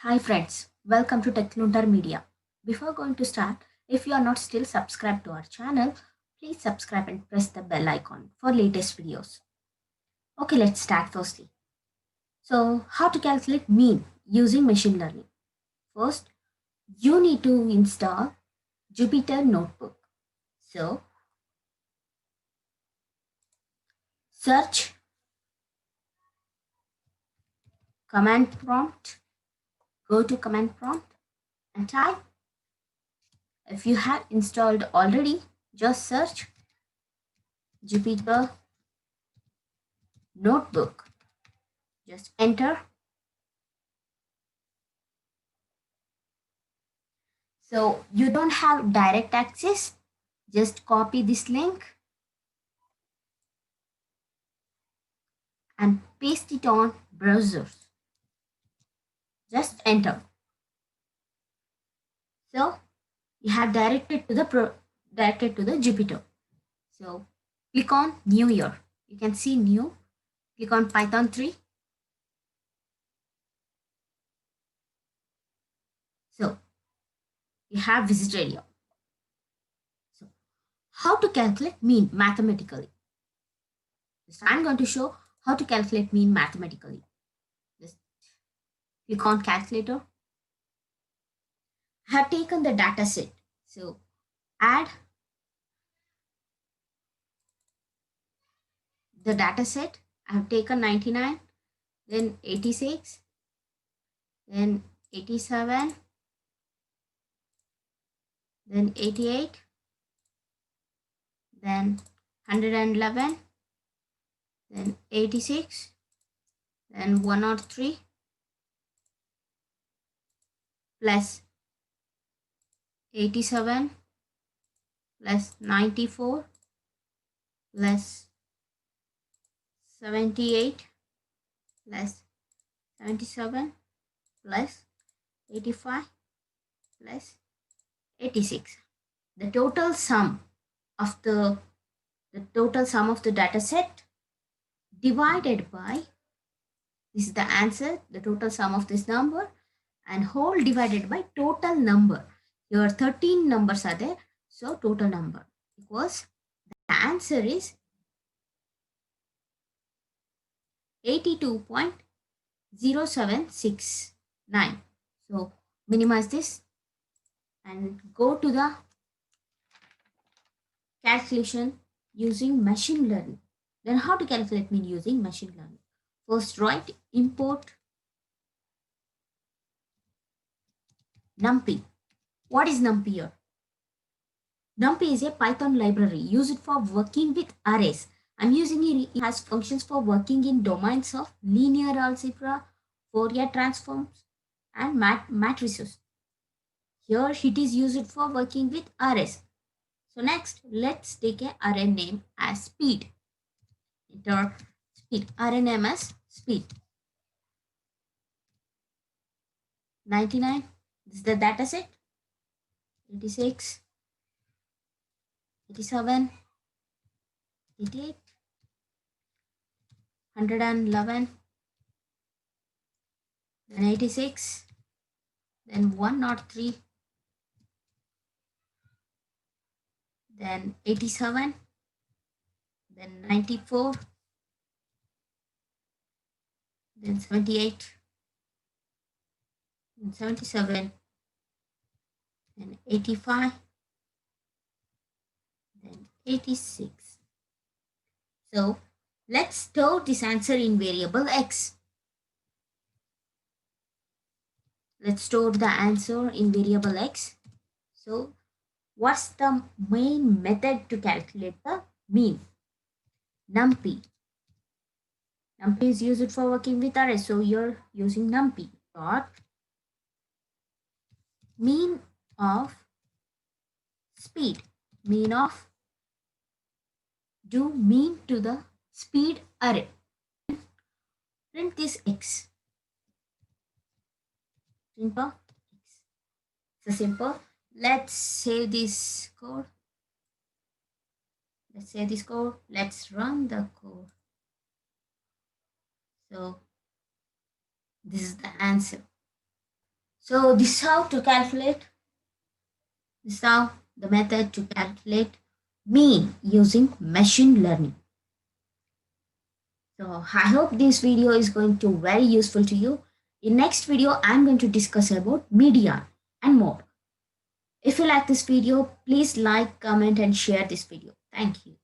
Hi friends, welcome to Techloonter Media. Before going to start, if you are not still subscribed to our channel, please subscribe and press the bell icon for latest videos. Okay, let's start firstly. So, how to calculate mean using machine learning? First, you need to install Jupyter Notebook. So, search command prompt, go to command prompt and type. If you have installed already, just search Jupyter Notebook. Just enter. So you don't have direct access, just copy this link and paste it on browsers. Just enter. So you have directed to the Jupyter. So click on new year. You can see new. Click on Python 3. So you have visited here. So how to calculate mean mathematically? So I'm going to show how to calculate mean mathematically. Just click on calculator. I have taken the data set. So add the data set. I have taken 99, then 86, then 87, then 88, then 111, then 86, then 103 plus 87 plus 94 plus 78 plus 77 plus 85 plus 86. The total sum of the total sum of the data set divided by, this is the answer, the total sum of this number, and whole divided by total number. Here 13 numbers are there, so total number equals, the answer is 82.0769. So minimize this and go to the calculation using machine learning. Then how to calculate mean using machine learning? First write import numpy. What is numpy here? Numpy is a Python library used for working with arrays. I'm using it. It has functions for working in domains of linear algebra, Fourier transforms, and matrices. Here it is used for working with arrays. So next, let's take an array name as speed. Enter speed. Array name as speed. 99. This is the data set. 86, 87, 88, 111, then 86, then 103, then 87, then 94, then 78, then 77, then 85, then 86. So let's store this answer in variable x. Let's store the answer in variable x. So what's the main method to calculate the mean? Numpy. Numpy is used for working with arrays, so you're using numpy. Dot mean of speed. Mean of, do mean to the speed array. Print this x. Print of x. So simple. Let's save this code. Let's save this code. Let's run the code. So this is the answer. So this is how to calculate. This is how the method to calculate mean using machine learning. So I hope this video is going to very useful to you. In next video, I'm going to discuss about median and more. If you like this video, please like, comment and share this video. Thank you.